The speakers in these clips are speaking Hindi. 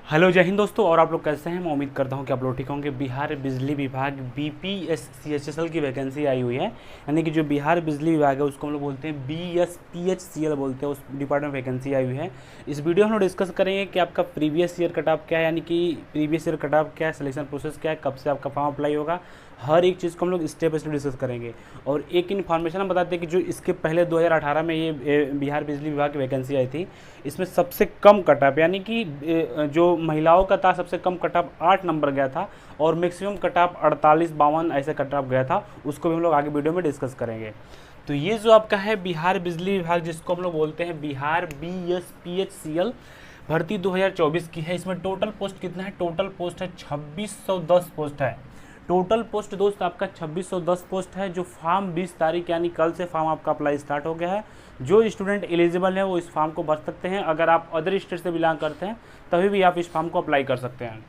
हेलो जय हिंद दोस्तों। और आप लोग कैसे हैं? मैं उम्मीद करता हूं कि आप लोग ठीक होंगे। बिहार बिजली विभाग BPSCHSL की वैकेंसी आई हुई है, यानी कि जो बिहार बिजली विभाग है उसको हम लोग बोलते हैं BSPHCL बोलते हैं, उस डिपार्टमेंट में वैकेंसी आई हुई है। इस वीडियो में हम लोग डिस्कस करेंगे कि आपका प्रीवियस ईयर कट ऑफ क्या है, यानी कि प्रीवियस ईयर कट ऑफ क्या है, सिलेक्शन प्रोसेस क्या है, कब से आपका फॉर्म अप्लाई होगा, हर एक चीज़ को हम लोग स्टेप बाय स्टेप डिस्कस करेंगे। और एक इन्फॉर्मेशन हम बताते हैं कि जो इसके पहले 2018 में ये बिहार बिजली विभाग की वैकेंसी आई थी, इसमें सबसे कम कट ऑफ, यानी कि जो महिलाओं का था सबसे कम कट ऑफ 8 नंबर गया था, और मैक्सिमम कट ऑफ 48-52 ऐसे कट ऑफ गया था। उसको भी हम लोग आगे वीडियो में डिस्कस करेंगे। तो ये जो आपका है बिहार बिजली विभाग, जिसको हम लोग बोलते हैं बिहार BSPHCL, भर्ती 2024 की है। इसमें टोटल पोस्ट कितना है? टोटल पोस्ट है 2610 पोस्ट है। टोटल पोस्ट दोस्त आपका 2610 पोस्ट है। जो फॉर्म 20 तारीख यानी कल से फॉर्म आपका अप्लाई स्टार्ट हो गया है। जो स्टूडेंट एलिजिबल है वो इस फॉर्म को भर सकते हैं। अगर आप अदर स्टेट से बिलोंग करते हैं तभी भी आप इस फॉर्म को अप्लाई कर सकते हैं।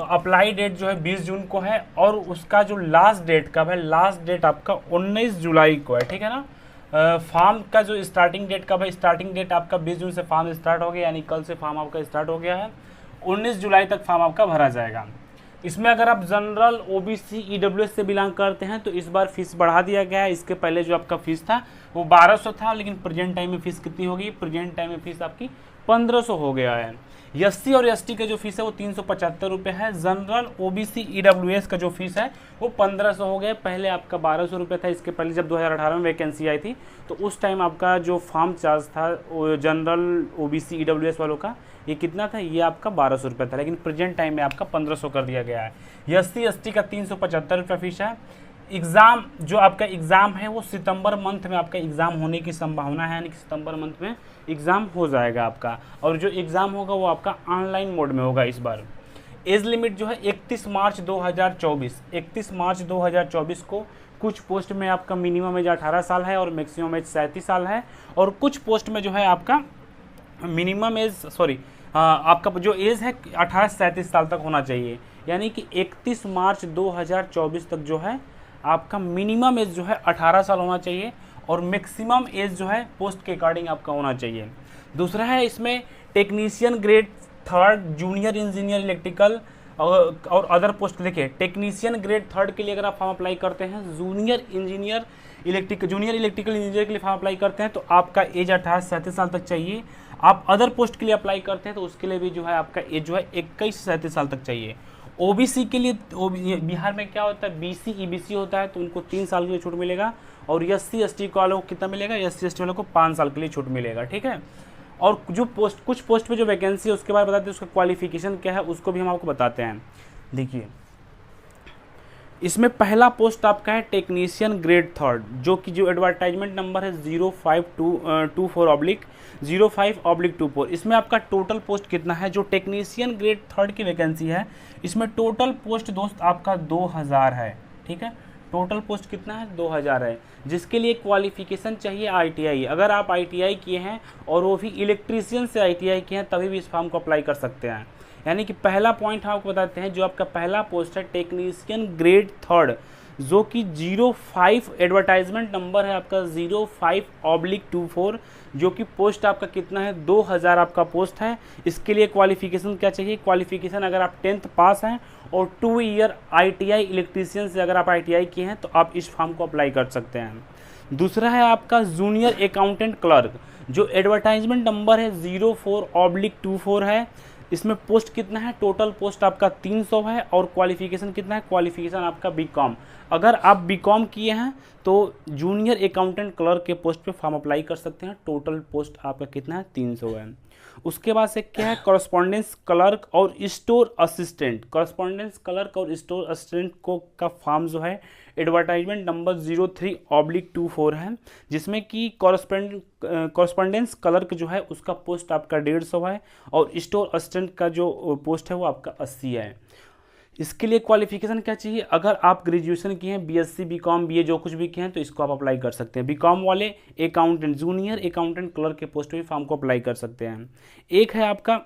अप्लाई डेट जो है 20 जून को है, और उसका जो लास्ट डेट कब है? लास्ट डेट आपका 19 जुलाई को है, ठीक है ना। फॉर्म का जो स्टार्टिंग डेट कब है? स्टार्टिंग डेट आपका 20 जून से फॉर्म स्टार्ट हो गया, यानी कल से फॉर्म आपका स्टार्ट हो गया है। 19 जुलाई तक फॉर्म आपका भरा जाएगा। इसमें अगर आप जनरल OBC EWS से बिलोंग करते हैं तो इस बार फीस बढ़ा दिया गया है। इसके पहले जो आपका फीस था वो 1200 था, लेकिन प्रेजेंट टाइम में फीस कितनी होगी? प्रेजेंट टाइम में फीस आपकी 1500 हो गया है। SC और ST का जो फीस है वो 375 रुपये है। जनरल OBC EWS का जो फीस है वो 1500 हो गया। पहले आपका 1200 रुपये था। इसके पहले जब 2018 में वैकेंसी आई थी तो उस टाइम आपका जो फॉर्म चार्ज था जनरल OBC EWS वालों का, ये कितना था? ये आपका 1200 रुपये था, लेकिन प्रेजेंट टाइम में आपका 1500 कर दिया गया है। SC ST का 375 रुपये फीस है। एग्ज़ाम जो आपका एग्ज़ाम है वो सितंबर मंथ में आपका एग्ज़ाम होने की संभावना है, यानी कि सितंबर मंथ में एग्ज़ाम हो जाएगा आपका। और जो एग्ज़ाम होगा वो आपका ऑनलाइन मोड में होगा इस बार। एज लिमिट जो है 31 मार्च 2024, 31 मार्च 2024 को कुछ पोस्ट में आपका मिनिमम एज 18 साल है और मैक्सिमम एज 37 साल है। और कुछ पोस्ट में जो है आपका मिनिमम एज आपका जो एज है 18 से 37 साल तक होना चाहिए, यानी कि 31 मार्च 2024 तक जो है आपका मिनिमम एज जो है 18 साल होना चाहिए, और मैक्सिमम एज जो है पोस्ट के अकॉर्डिंग आपका होना चाहिए। दूसरा है इसमें technician grade 3, junior engineer electrical और अदर पोस्ट। देखिए, टेक्नीशियन ग्रेड 3 के लिए अगर आप फॉर्म अप्लाई करते हैं, जूनियर इलेक्ट्रिकल इंजीनियर के लिए फॉर्म अप्लाई करते हैं तो आपका एज 18 से 37 साल तक चाहिए। आप अदर पोस्ट के लिए अप्लाई करते हैं तो उसके लिए भी जो है आपका एज जो है 21 से 37 साल तक चाहिए। OBC के लिए बिहार में क्या होता है? BC EBC होता है, तो उनको 3 साल के लिए छूट मिलेगा। और SC ST वालों को कितना मिलेगा? SC ST वालों को 5 साल के लिए छूट मिलेगा, ठीक है। और जो पोस्ट, कुछ पोस्ट पे जो वैकेंसी है उसके बारे में बताते हैं, उसका क्वालिफिकेशन क्या है उसको भी हम आपको बताते हैं। देखिए, इसमें पहला पोस्ट आपका है टेक्नीशियन ग्रेड 3, जो कि जो एडवर्टाइजमेंट नंबर है 05/24। इसमें आपका टोटल पोस्ट कितना है? जो टेक्नीशियन ग्रेड 3 की वैकेंसी है इसमें टोटल पोस्ट दोस्त आपका 2000 है, ठीक है। टोटल पोस्ट कितना है? 2000 है, जिसके लिए क्वालिफिकेशन चाहिए ITI। अगर आप ITI किए हैं और वो भी इलेक्ट्रीशियन से ITI किए हैं तभी भी इस फॉर्म को अप्लाई कर सकते हैं। यानी कि पहला पॉइंट हम आपको बताते हैं, जो आपका पहला पोस्ट है टेक्नीशियन ग्रेड 3, जो कि 05 एडवर्टाइजमेंट नंबर है आपका 05/24, जो कि पोस्ट आपका कितना है? 2000 आपका पोस्ट है। इसके लिए क्वालिफिकेशन क्या चाहिए? क्वालिफिकेशन अगर आप 10th पास हैं और 2 ईयर ITI इलेक्ट्रीशियन से अगर आप ITI किए हैं तो आप इस फॉर्म को अप्लाई कर सकते हैं। दूसरा है आपका जूनियर अकाउंटेंट क्लर्क, जो एडवर्टाइजमेंट नंबर है 04/24 है। इसमें पोस्ट कितना है? टोटल पोस्ट आपका 300 है। और क्वालिफिकेशन कितना है? क्वालिफिकेशन आपका BCom। अगर आप BCom किए हैं तो जूनियर अकाउंटेंट क्लर्क के पोस्ट पे फॉर्म अप्लाई कर सकते हैं। टोटल पोस्ट आपका कितना है? 300 है। उसके बाद से क्या है? कॉरेस्पॉन्डेंस क्लर्क और स्टोर असिस्टेंट। कॉरेस्पॉन्डेंस क्लर्क और स्टोर असिस्टेंट को का फॉर्म जो है एडवर्टाइजमेंट नंबर 03/24 है, जिसमें कि कॉरेस्पॉन्डेंस क्लर्क जो है उसका पोस्ट आपका 150 है, और स्टोर असिस्टेंट का जो पोस्ट है वो आपका 80 है। इसके लिए क्वालिफिकेशन क्या चाहिए? अगर आप ग्रेजुएशन किए हैं, BSc BCom BA जो कुछ भी किए हैं तो इसको आप अप्लाई कर सकते हैं। BCom वाले अकाउंटेंट, जूनियर अकाउंटेंट क्लर्क के पोस्ट पे फॉर्म को अप्लाई कर सकते हैं। एक है आपका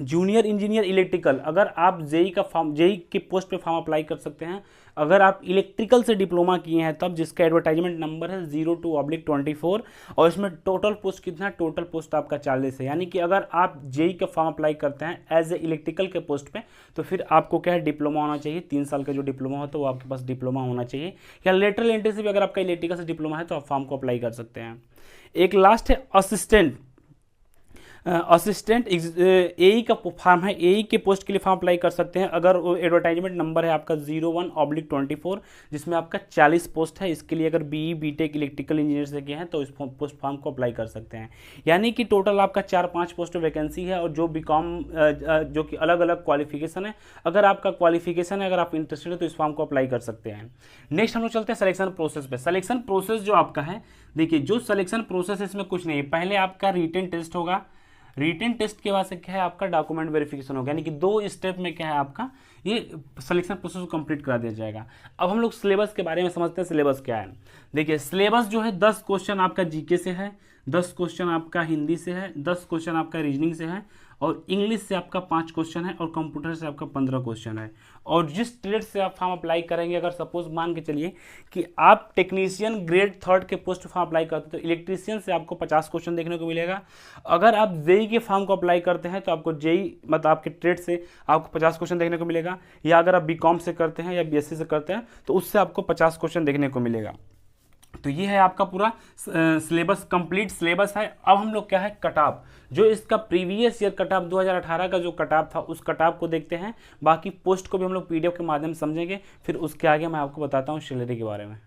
जूनियर इंजीनियर इलेक्ट्रिकल, अगर आप जेई का फॉर्म, जेई के पोस्ट पे फॉर्म अप्लाई कर सकते हैं अगर आप इलेक्ट्रिकल से डिप्लोमा किए हैं तब, जिसका एडवर्टाइजमेंट नंबर है 02/24। और इसमें टोटल पोस्ट कितना है, टोटल पोस्ट आपका 40 है। यानी कि अगर आप जेई का फॉर्म अप्लाई करते हैं एज ए इलेक्ट्रिकल के पोस्ट पे, तो फिर आपको क्या है, डिप्लोमा होना चाहिए। 3 साल का जो डिप्लोमा होता है वो आपके पास डिप्लोमा होना चाहिए। या लेटरल एंट्री से भी अगर आपका इलेक्ट्रिकल से डिप्लोमा है तो आप फॉर्म को अप्लाई कर सकते हैं। एक लास्ट है असिस्टेंट, असिस्टेंट एई का फॉर्म है, एई के पोस्ट के लिए फॉर्म अप्लाई कर सकते हैं अगर एडवर्टाइजमेंट नंबर है आपका 01/24, जिसमें आपका 40 पोस्ट है। इसके लिए अगर बीई बीटेक इलेक्ट्रिकल इंजीनियर से किए हैं तो इस पोस्ट फॉर्म को अप्लाई कर सकते हैं। यानी कि टोटल आपका 4-5 पोस्ट वैकेंसी है। और जो बीकॉम जो कि अलग अलग क्वालिफिकेशन है, अगर आपका क्वालिफिकेशन है, अगर आप इंटरेस्टेड है तो इस फॉर्म को अप्लाई कर सकते हैं। नेक्स्ट हम लोग चलते हैं सिलेक्शन प्रोसेस पे। सिलेक्शन प्रोसेस जो आपका है, देखिए जो सिलेक्शन प्रोसेस है इसमें कुछ नहीं है। पहले आपका रिटन टेस्ट होगा, रिटन टेस्ट के बाद से क्या है आपका डॉक्यूमेंट वेरिफिकेशन होगा। यानी कि 2 स्टेप में क्या है आपका ये सिलेक्शन प्रोसेस को कंप्लीट करा दिया जाएगा। अब हम लोग सिलेबस के बारे में समझते हैं, सिलेबस क्या है। देखिए सिलेबस जो है 10 क्वेश्चन आपका जीके से है, 10 क्वेश्चन आपका हिंदी से है, 10 क्वेश्चन आपका रीजनिंग से है, और इंग्लिश से आपका 5 क्वेश्चन है, और कंप्यूटर से आपका 15 क्वेश्चन है। और जिस ट्रेड से आप फॉर्म अप्लाई करेंगे, अगर सपोज मान के चलिए कि आप टेक्नीशियन ग्रेड 3 के पोस्ट फॉर्म अप्लाई करते हैं तो इलेक्ट्रीशियन से आपको 50 क्वेश्चन देखने को मिलेगा। अगर आप जेई के फॉर्म को अप्लाई करते हैं तो आपको जेई मतलब आपके ट्रेड से आपको 50 क्वेश्चन देखने को मिलेगा। या अगर आप बीकॉम से करते हैं या बीएससी से करते हैं तो उससे आपको 50 क्वेश्चन देखने को मिलेगा। तो ये है आपका पूरा सिलेबस, कंप्लीट सिलेबस है। अब हम लोग क्या है, कट-ऑफ, जो इसका प्रीवियस ईयर कट-ऑफ 2018 का जो कट-ऑफ था उस कट-ऑफ को देखते हैं। बाकी पोस्ट को भी हम लोग पीडीएफ के माध्यम से समझेंगे। फिर उसके आगे मैं आपको बताता हूँ सैलरी के बारे में।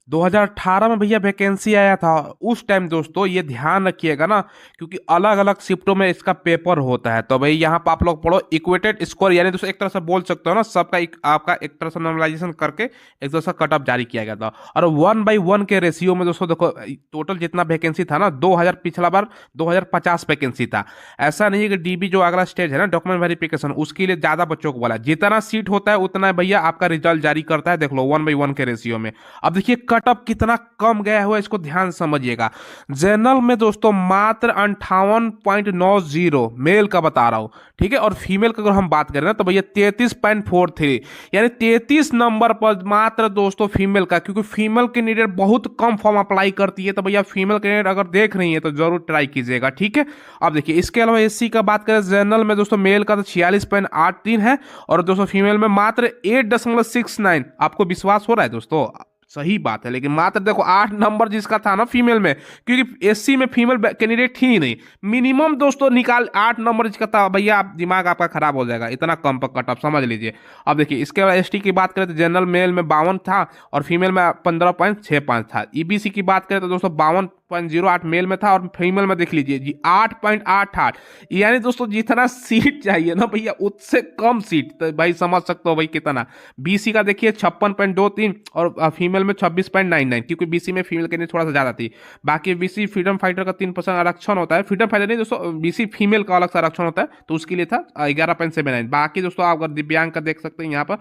2018 में भैया वैकेंसी आया था उस टाइम। दोस्तों ये ध्यान रखिएगा ना, क्योंकि अलग अलग शिफ्टों में इसका पेपर होता है। तो भाई यहाँ पर आप लोग पढ़ो इक्वेटेड स्कोर, यानी दोस्तों एक तरह से बोल सकते हो ना, सबका आपका एक तरह से नॉर्मलाइजेशन करके एक तरह से कट ऑफ जारी किया गया था। और 1/1 के रेशियो में दोस्तों देखो टोटल जितना वैकेंसी था ना, 2000, पिछला बार 2050 वैकेंसी था। ऐसा नहीं है कि डीबी जो अगला स्टेज है ना डॉक्यूमेंट वेरिफिकेशन, उसके लिए ज्यादा बच्चों को बोला, जितना सीट होता है उतना भैया आपका रिजल्ट जारी करता है। देख लो 1/1 के रेशियो में। अब देखिए कट ऑफ कितना कम गया हुआ है, इसको ध्यान समझिएगा। जनरल में दोस्तों मात्र 58.90 मेल का बता रहा हूं, ठीक है। और फीमेल का अगर हम बात करें ना तो भैया 33.43, यानी 33 नंबर पर मात्र दोस्तों फीमेल का, क्योंकि फीमेल कैंडिडेट बहुत कम फॉर्म अप्लाई करती है। तो भैया फीमेल कैंडिडेट अगर देख रही है तो जरूर ट्राई कीजिएगा, ठीक है। अब देखिए इसके अलावा एससी का बात करें, जनरल में दोस्तों मेल का तो 46.83 है, और दोस्तों फीमेल में मात्र 8.69। आपको विश्वास हो रहा है दोस्तों? सही बात है, लेकिन मात्र देखो 8 नंबर जिसका था ना फीमेल में, क्योंकि एससी में फीमेल कैंडिडेट थी ही नहीं। मिनिमम दोस्तों निकाल 8 नंबर जिसका था, भैया आप दिमाग आपका खराब हो जाएगा, इतना कम पर कट ऑफ समझ लीजिए। अब देखिए इसके बाद एसटी की बात करें तो जनरल मेल में 52 था और फीमेल में 15.65 था। ईबीसी की बात करें तो दोस्तों 52.08 मेल में था और फीमेल में देख लीजिए जी 8.88। यानी दोस्तों जितना सीट चाहिए ना भैया उससे कम सीट, तो भाई समझ सकते हो भाई कितना। बीसी का देखिए 56.23 और फीमेल में 26.99, क्योंकि बीसी में फीमेल के लिए थोड़ा सा ज्यादा थी। बाकी बीसी फ्रीडम फाइटर का 3% आरक्षण होता है, फ्रीडम फाइटर नहीं दोस्तों, बीसी फीमेल का अलग से आरक्षण होता है, तो उसके लिए था 11.79। बाकी दोस्तों आप अगर दिव्यांग का देख सकते हैं यहाँ पर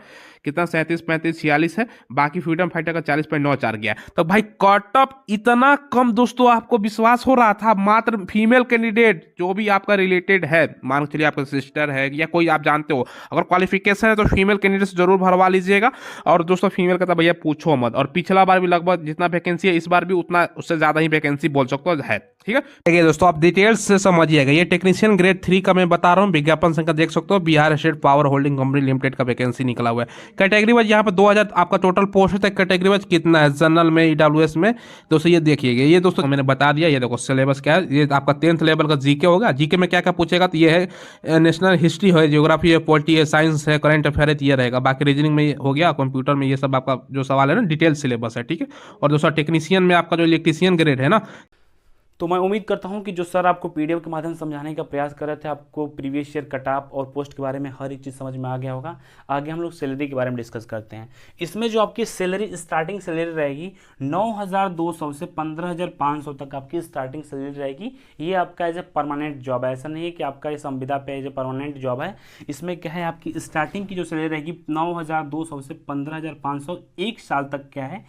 कितना 37, 35, 46 है। बाकी फ्रीडम फाइटर का 40.94 गया। तो भाई कट ऑफ इतना कम दोस्तों, आपको विश्वास हो रहा था? मात्र फीमेल कैंडिडेट जो भी आपका रिलेटेड है, मान के चलिए आपका सिस्टर है या कोई आप जानते हो, अगर क्वालिफिकेशन है तो फीमेल कैंडिडेट से जरूर भरवा लीजिएगा। और दोस्तों फीमेल का तो भैया पूछो मत। और पिछला बार भी लगभग जितना वैकेंसी है इस बार भी उतना, उससे ज्यादा ही वैकेंसी बोल सकते हो है, ठीक है। देखिए दोस्तों आप डिटेल्स से समझिएगा। ये टेक्नीशियन ग्रेड 3 का मैं बता रहा हूँ, विज्ञापन संख्या देख सकते हो, Bihar state power holding company limited का वैकेंसी निकला हुआ है। कैटेगरी वाइज यहाँ पर 2000 आपका टोटल पोस्ट है। कैटेगरी वाइज कितना है, जनरल में, ईडब्ल्यूएस में, दोस्तों ये देखिएगा। ये दोस्तों मैंने बता दिया, ये देखो सिलेबस क्या है। ये आपका 10th लेवल का जीके होगा। जीके में क्या क्या पूछेगा तो ये है नेशनल हिस्ट्री है, ज्योग्राफी है, पॉलिटी है, साइंस है, करंट अफेयर है, ये रहेगा। बाकी रीजनिंग में हो गया, कंप्यूटर में ये सब आपका जो सवाल है ना डिटेल सिलेबस है, ठीक है। और दोस्तों टेक्नीशियन में आपका जो इलेक्ट्रीशियन ग्रेड है ना, तो मैं उम्मीद करता हूं कि जो सर आपको पीडीएफ के माध्यम से समझाने का प्रयास कर रहे थे, आपको प्रीवियस ईयर कट ऑफ और पोस्ट के बारे में हर एक चीज़ समझ में आ गया होगा। आगे हम लोग सैलरी के बारे में डिस्कस करते हैं। इसमें जो आपकी सैलरी, स्टार्टिंग सैलरी रहेगी 9,200 से 15,500 तक आपकी स्टार्टिंग सैलरी रहेगी। ये आपका एज ए परमानेंट जॉब है, ऐसा नहीं है कि आपका ये संविदा पे एज ए परमानेंट जॉब है। इसमें क्या है, आपकी स्टार्टिंग की जो सैलरी रहेगी 9,200 से 15,500, 1 साल तक क्या है,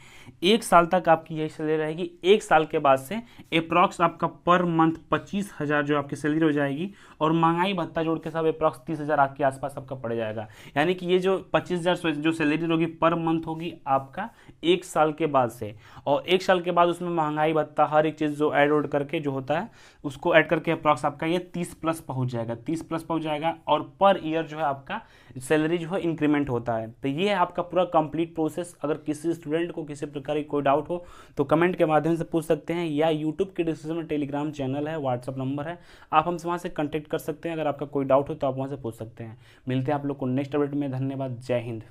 1 साल तक आपकी यही सैलरी रहेगी। 1 साल के बाद से अप्रॉक्स अप्रॉक्स आपका पर मंथ 25,000 जो आपकी सैलरी हो जाएगी, और महंगाई भत्ता जोड़ के सब अप्रॉक्स 30,000 आपके आसपास आपका पड़ जाएगा। यानी कि ये जो 25,000 जो सैलरी होगी पर मंथ होगी आपका 1 साल के बाद से, और 1 साल के बाद उसमें महंगाई भत्ता हर एक चीज़ जो ऐड करके जो होता है उसको ऐड करके अप्रॉक्स आपका ये 30 प्लस पहुंच जाएगा, 30 प्लस पहुंच जाएगा, और पर ईयर जो है आपका सैलरी जो है इंक्रीमेंट होता है। तो ये है आपका पूरा कंप्लीट प्रोसेस। अगर किसी स्टूडेंट को किसी प्रकार की कोई डाउट हो तो कमेंट के माध्यम से पूछ सकते हैं, या यूट्यूब के डिस्क्रिप्शन में टेलीग्राम चैनल है, व्हाट्सअप नंबर है, आप हमसे वहाँ से कॉन्टैक्ट कर सकते हैं। अगर आपका कोई डाउट हो तो आप वहाँ से पूछ सकते हैं। मिलते हैं आप लोग को नेक्स्ट अपडेट में। धन्यवाद। जय हिंद।